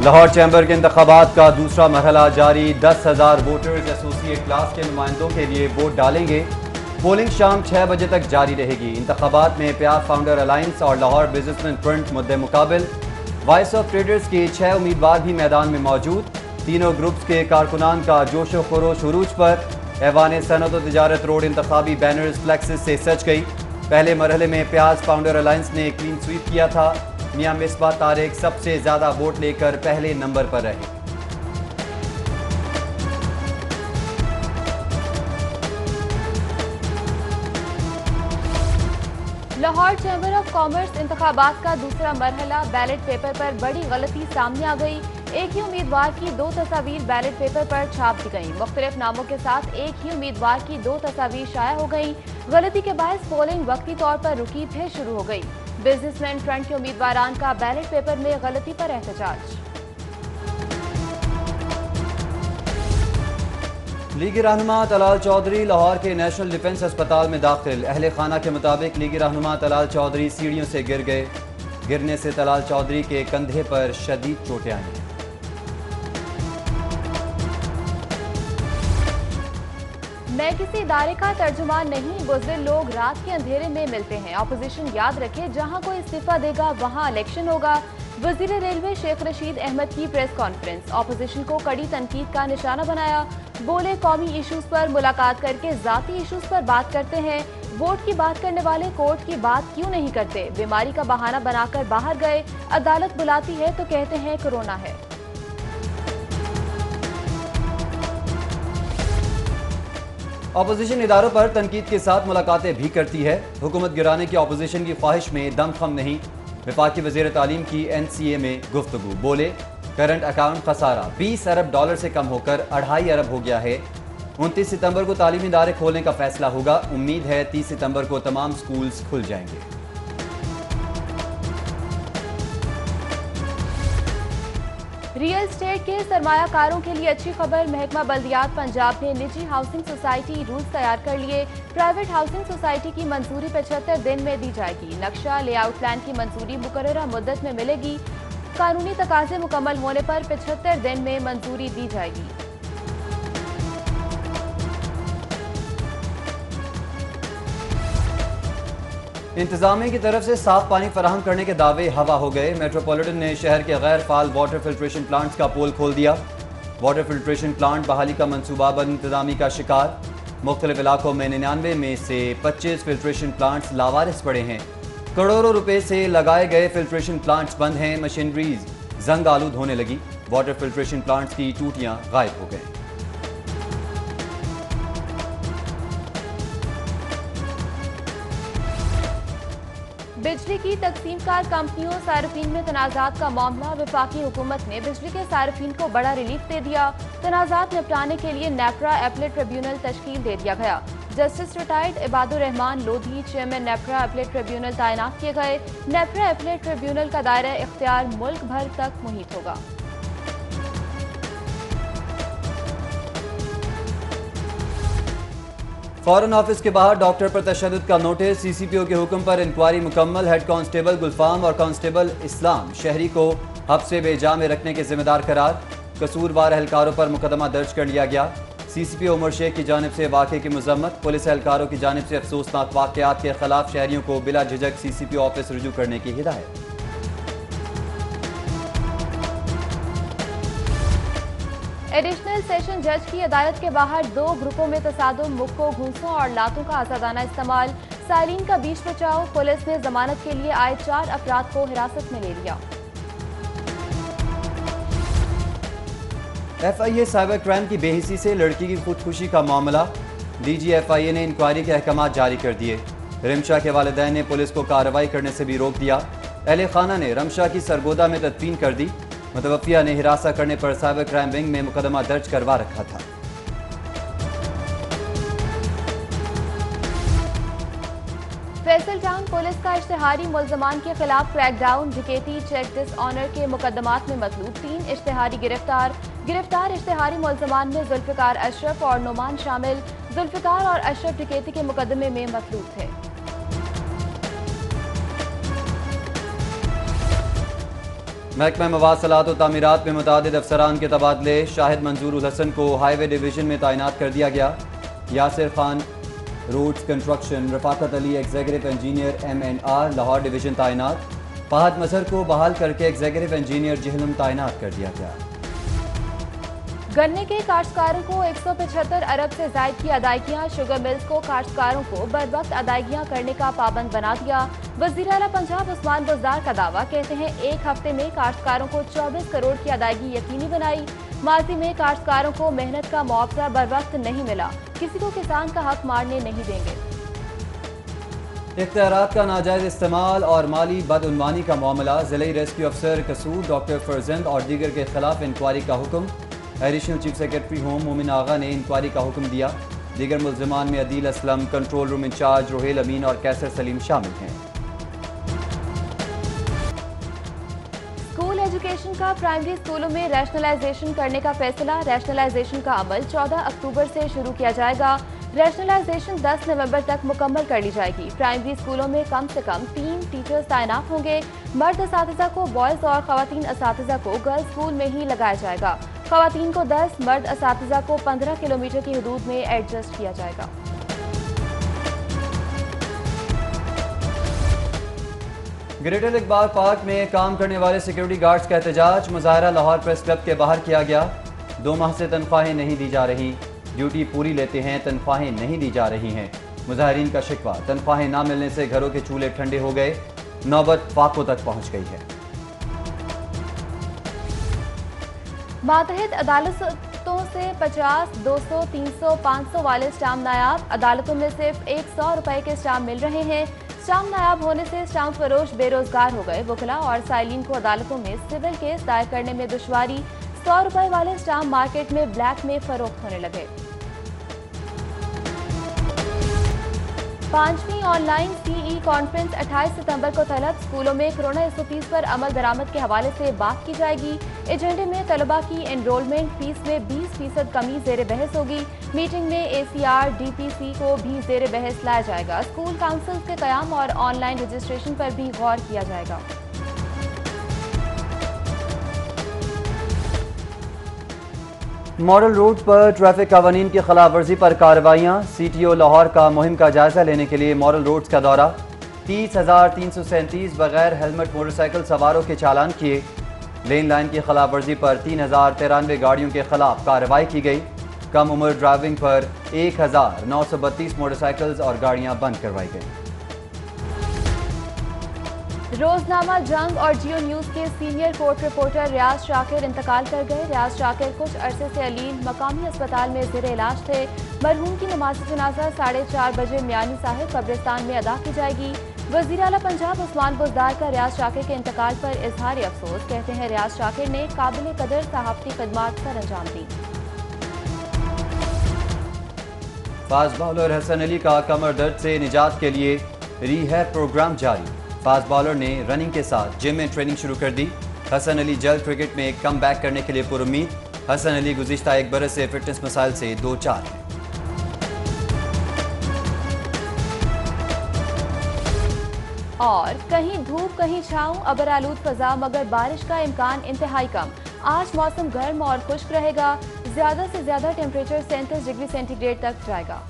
Lahore chamber के इंतखाबात का दूसरा मरहला जारी। 10,000 वोटर्स एसोसिएट क्लास के नुमाइंदों के लिए वोट डालेंगे। पोलिंग शाम 6 बजे तक जारी रहेगी। इंतखाबात में प्यार फाउंडर अलायंस और लाहौर बिजनेसमैन फ्रंट मुद्दे मुकाबिल। वॉइस ऑफ ट्रेडर्स के 6 उम्मीदवार भी मैदान में मौजूद। तीनों ग्रुप्स के कारकुनान का जोशो खरोश उरूज पर। ऐवान सनत व तिजारत रोड इंतखाबी बैनर्स फ्लैक्सेस से सज गई। पहले मरहले में प्याज फाउंडर अलायंस ने क्लीन स्वीप किया था। मियां मिसबा तारिक सबसे ज्यादा वोट लेकर पहले नंबर पर रहे। लाहौर चैम्बर ऑफ कॉमर्स इंतखाबात का दूसरा मरहला। बैलेट पेपर पर बड़ी गलती सामने आ गई। एक ही उम्मीदवार की 2 तस्वीर बैलेट पेपर पर छाप दी गई। मुख्तलिफ नामों के साथ एक ही उम्मीदवार की 2 तस्वीर शाया हो गई। गलती के बायस पोलिंग वक्ती तौर पर रुकी फिर शुरू हो गई। बिजनेसमैन फ्रंट के उम्मीदवारान का बैलेट पेपर में गलती पर एहतजाज। लीगी रहनुमा तलाल चौधरी लाहौर के नेशनल डिफेंस अस्पताल में दाखिल। अहले खाना के मुताबिक लीगी रहनुमा तलाल चौधरी सीढ़ियों से गिर गए। गिरने से तलाल चौधरी के कंधे पर शदीद चोटें आई हैं। मैं किसी इदारे का तर्जुमान नहीं, बुज़दिल लोग रात के अंधेरे में मिलते हैं। ऑपोजिशन याद रखे, जहां कोई इस्तीफा देगा वहां इलेक्शन होगा। वजीर रेलवे शेख रशीद अहमद की प्रेस कॉन्फ्रेंस। ऑपोजिशन को कड़ी तनकीद का निशाना बनाया। बोले, कौमी इशूज पर मुलाकात करके जाती इशूज पर बात करते हैं। वोट की बात करने वाले कोर्ट की बात क्यों नहीं करते? बीमारी का बहाना बनाकर बाहर गए। अदालत बुलाती है तो कहते हैं कोरोना है। अपोजिशन इदारों पर तनकीद के साथ मुलाकातें भी करती है। हुकूमत गिराने की अपोजिशन की ख्वाहिश में दम खम नहीं। वफाकी वज़ीर तालीम की NCA में गुफ्तगू। बोले, करंट अकाउंट खसारा 20 अरब डॉलर से कम होकर 2.5 अरब हो गया है। 29 सितंबर को तालीमी इदारे खोलने का फैसला होगा। उम्मीद है 30 सितंबर को तमाम स्कूल्स खुल जाएंगे। रियल स्टेट के सरमायाकारों के लिए अच्छी खबर। महकमा बल्दियात पंजाब ने निजी हाउसिंग सोसाइटी रूल्स तैयार कर लिए। प्राइवेट हाउसिंग सोसाइटी की मंजूरी 75 दिन में दी जाएगी। नक्शा लेआउट प्लान की मंजूरी मुकर्ररा मुद्दत में मिलेगी। कानूनी तकाजे मुकम्मल होने पर 75 दिन में मंजूरी दी जाएगी। इंतजामिया की तरफ से साफ पानी फराहम करने के दावे हवा हो गए। मेट्रोपॉलिटन ने शहर के गैर फाल वाटर फिल्ट्रेशन प्लांट्स का पोल खोल दिया। वाटर फिल्ट्रेशन प्लांट बहाली का मनसूबा बद इंतजामी का शिकार। मुख्तलिफ इलाकों में 99 में से 25 फिल्ट्रेशन प्लांट्स लावारिस पड़े हैं। करोड़ों रुपए से लगाए गए फिल्ट्रेशन प्लांट्स बंद हैं। मशीनरीज जंग आलूद होने लगी। वाटर फिल्ट्रेशन प्लांट्स की टूटियां गायब हो गई। बिजली की तकसीमकार कंपनियों सार्फिन में तनाज़ात का मामला। वफाकी हुकूमत ने बिजली के सार्फिन को बड़ा रिलीफ दे दिया। तनाज़ात निपटाने के लिए नेपरा एपलेट ट्रिब्यूनल तश्कील दे दिया गया। Justice retired Ibadur Rehman Lodhi chairman NEPRA appellate tribunal तैनात किए गए। नेपरा एपलेट ट्रिब्यूनल का दायरा इख्तियार मुल्क भर तक मुहित होगा। फॉरेन ऑफिस के बाहर डॉक्टर पर तशद्दुद का नोटिस। CCPO के हुक्म पर इंक्वायरी मुकम्मल। हेड कांस्टेबल गुलफाम और कांस्टेबल इस्लाम शहरी को हब्से बेजा में रखने के जिम्मेदार करार। कसूरवार एहलकारों पर मुकदमा दर्ज कर लिया गया। CCPO उमर शेख की जानिब से वाक़े की मजम्मत। पुलिस एहलकारों की जानिब से अफसोसनाक वाक़यात के खिलाफ शहरियों को बिला झिझक CCPO ऑफिस रुजू करने की हिदायत। एडिशनल सेशन जज की अदालत के बाहर 2 ग्रुपों में तसादुम। मुक्कों, घूंसों और लातों का आजादाना इस्तेमाल। साइलिन का बीच बचाव। पुलिस ने जमानत के लिए आए 4 अफराद को हिरासत में ले लिया। FIA साइबर क्राइम की बेहिसी से लड़की की खुदकुशी का मामला। DG FIA ने इंक्वायरी के अहकाम जारी कर दिए। रमशा के वालिदैन ने पुलिस को कार्रवाई करने से भी रोक दिया। अहले खाना ने रमशा की सरगोदा में तदफीन कर दी। मुतवफ़िया ने हिरासत करने पर साइबर क्राइम विंग में मुकदमा दर्ज करवा रखा था। फैसल टाउन पुलिस का इश्तिहारी मुल्ज़मान के खिलाफ क्रैकडाउन। डकैती, चेक डिसऑनर के मुकदमात में मतलूब 3 इश्तिहारी गिरफ्तार। गिरफ्तार इश्तिहारी मुल्ज़मान में जुल्फ़िकार अशरफ और नुमान शामिल। जुल्फ़िकार और अशरफ डकैती के मुकदमे में मतलूब थे। महकमा मवासलात और तामीरात में मुतादिद अफसरान के तबादले। शाहिद मंजूर उल हसन को हाईवे डिवीजन में तैनात कर दिया गया। Yasir Khan roads construction, Rafaqat Ali executive engineer MNR Lahore division तैनात। फहद मजहर को बहाल करके एग्जीक्यूटिव इंजीनियर जहलम तैनात कर दिया गया। गन्ने के काश्तकारों को 175 अरब से जायद की अदायगियां। शुगर मिल्स को काश्तकारों को बर वक्त अदायगियां करने का पाबंद बना दिया। वज़ीर आला पंजाब उस्मान बुज़दार का दावा, कहते हैं एक हफ्ते में काश्तकारों को 24 करोड़ की अदायगी यकीनी बनाई। माजी में काश्तकारों को मेहनत का मुआवजा बर वक्त नहीं मिला, किसी को किसान का हक मारने नहीं देंगे। इख्तियारात का नाजायज इस्तेमाल और माली बदउनवानी का मामला। ज़िले रेस्क्यू अफसर कसूर डॉक्टर फरजंद और दीगर के खिलाफ इंक्वायरी का हुक्म। एडिशनल चीफ सेक्रेटरी होम मोमिन आगा ने इंक्वायरी का हुक्म दिया। दीगर मुल्ज़िमान में Adeel Aslam, control room incharge Roheel Amin और कैसर सलीम शामिल हैं। स्कूल एजुकेशन का प्राइमरी स्कूलों में रैशनलाइजेशन करने का फैसला। रैशनलाइजेशन का अमल 14 अक्टूबर से शुरू किया जाएगा। रैशनलाइजेशन 10 नवंबर तक मुकम्मल कर ली जाएगी। प्राइमरी स्कूलों में कम से कम 3 टीचर्स तैनात होंगे। मर्द असातिज़ा को बॉयज़ और ख़वातीन असातिज़ा को गर्ल्स स्कूल में ही लगाया जाएगा। ख़वातीन को 10, मर्द असातिज़ा को 15 किलोमीटर की हदूद में एडजस्ट किया जाएगा। ग्रेटर इकबाल पार्क में काम करने वाले सिक्योरिटी गार्ड्स का एहतजाज। मुजाहरा लाहौर प्रेस क्लब के बाहर किया गया। 2 माह से तनख्वाहें नहीं दी जा रही। ड्यूटी पूरी लेते हैं, तनख्वाहें नहीं दी जा रही हैं। मुजाहिरीन का शिकवा, तनख्वाहें ना मिलने से घरों के चूल्हे ठंडे हो गए। नौबत फाकों तक पहुंच गई है। मातहत अदालतों से 50, 200, 300, 500 वाले स्टाम्प नायाब। अदालतों में सिर्फ 100 रुपए के स्टाम्प मिल रहे हैं। स्टाम्प नायाब होने से स्टाम्प फरोश बेरोजगार हो गए। वकला और साइलिन को अदालतों में सिविल केस दायर करने में दुश्वारी। 100 रुपए वाले स्टाम्प मार्केट में ब्लैक में फरोख्त होने लगे। 5वीं ऑनलाइन CE कॉन्फ्रेंस 28 सितंबर को तलब। स्कूलों में कोरोना 130 पर अमल दरामद के हवाले से बात की जाएगी। एजेंडे में तलबा की एनरोलमेंट फीस में 20% कमी ज़ेर बहस होगी। मीटिंग में ACR DPC को भी ज़ेर बहस लाया जाएगा। स्कूल काउंसिल के क़याम और ऑनलाइन रजिस्ट्रेशन पर भी गौर किया जाएगा। मॉडल रूट पर ट्रैफिक कानून की खिलाफ वर्जी पर कार्रवाइयाँ। CTO लाहौर का मुहिम का जायजा लेने के लिए मॉडल रोड्स का दौरा। 30,337 बगैर हेलमेट मोटरसाइकिल सवारों के चालान किए। लेन लाइन की खिलाफ वर्जी पर 3,093 गाड़ियों के खिलाफ कार्रवाई की गई। कम उम्र ड्राइविंग पर 1,932 मोटरसाइकिल्स और गाड़ियाँ बंद करवाई गई। रोजनामा जंग और जियो न्यूज के सीनियर कोर्ट रिपोर्टर रियाज शाकिर इंतकाल कर गए। रियाज शाकिर कुछ अरसे से अलील मकामी अस्पताल में ज़ेर इलाज थे। मरहूम की नमाज जनाजा 4:30 बजे मियानी साहिब कब्रिस्तान में अदा की जाएगी। वज़ीर आला पंजाब उस्मान बुज़दार का रियाज शाकिर के इंतकाल पर इजहार अफसोस। कहते हैं रियाज शाकिर ने काबिल कदर सहाफ़ती खिदमात सर अंजाम दी। फास्ट बॉलर हसन अली का कमर दर्द से निजात के लिए रिहैब प्रोग्राम जारी। फास्ट बॉलर ने रनिंग के साथ जिम में ट्रेनिंग शुरू कर दी। हसन अली जल्द क्रिकेट में कम बैक करने के लिए पुरुम्मीद। हसन अली गुज़िश्ता 1 बरस से फिटनेस मसाइल से दो चार हैं। और कहीं धूप कहीं छाँव, अबर आलूद फजा मगर बारिश का इम्कान इंतहाई कम। आज मौसम गर्म और खुश्क रहेगा। ज्यादा से ज्यादा टेम्परेचर 37 डिग्री सेंटीग्रेड तक जाएगा।